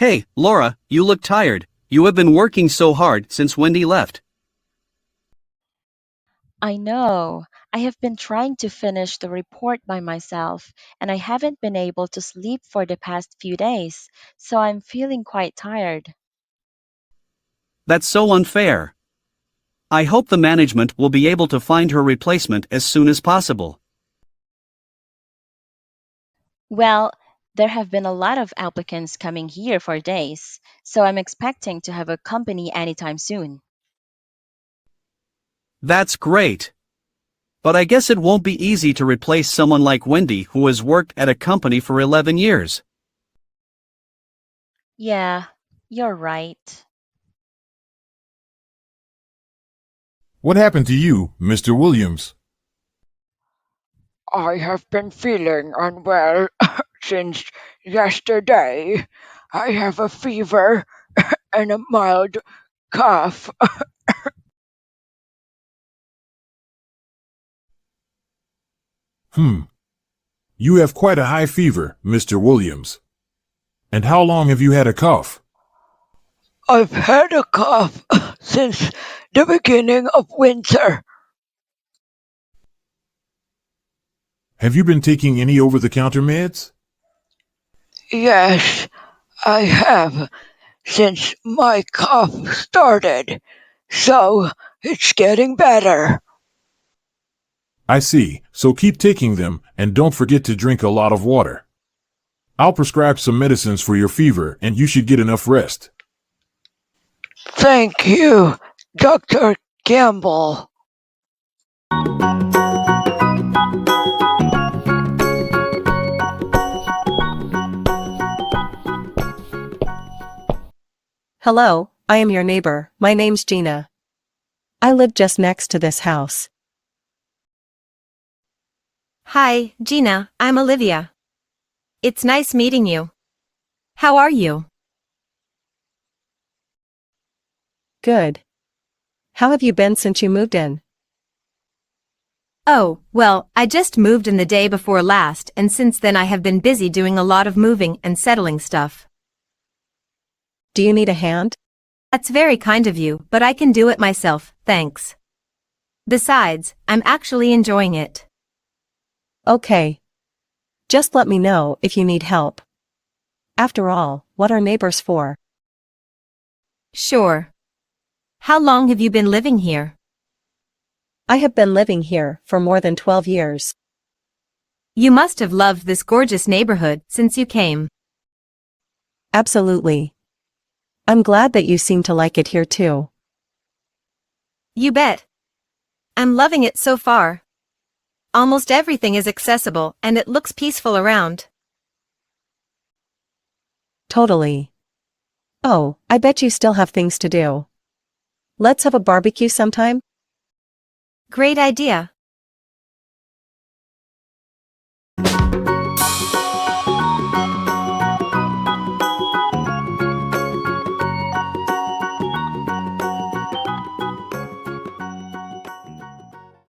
Hey, Laura, you look tired. You have been working so hard since Wendy left. I know. I have been trying to finish the report by myself, and I haven't been able to sleep for the past few days, so I'm feeling quite tired. That's so unfair. I hope the management will be able to find her replacement as soon as possible. Well, there have been a lot of applicants coming here for days, so I'm expecting to have a company anytime soon. That's great. But I guess it won't be easy to replace someone like Wendy who has worked at a company for 11 years. Yeah, you're right. What happened to you, Mr. Williams? I have been feeling unwell since yesterday. I have a fever and a mild cough. Hmm. You have quite a high fever, Mr. Williams. And how long have you had a cough? I've had a cough since the beginning of winter. Have you been taking any over-the-counter meds? Yes, I have since my cough started. So it's getting better. I see, so keep taking them and don't forget to drink a lot of water. I'll prescribe some medicines for your fever and you should get enough rest. Thank you, Dr. Campbell. Hello, I am your neighbor. My name's Gina. I live just next to this house. Hi, Gina, I'm Olivia. It's nice meeting you. How are you? Good. How have you been since you moved in? Oh, well, I just moved in the day before last, and since then I have been busy doing a lot of moving and settling stuff. Do you need a hand? That's very kind of you, but I can do it myself, thanks. Besides, I'm actually enjoying it. Okay. Just let me know if you need help. After all, what are neighbors for? Sure. How long have you been living here? I have been living here for more than 12 years. You must have loved this gorgeous neighborhood since you came. Absolutely. I'm glad that you seem to like it here too. You bet. I'm loving it so far. Almost everything is accessible and it looks peaceful around. Totally. Oh, I bet you still have things to do. Let's have a barbecue sometime? Great idea.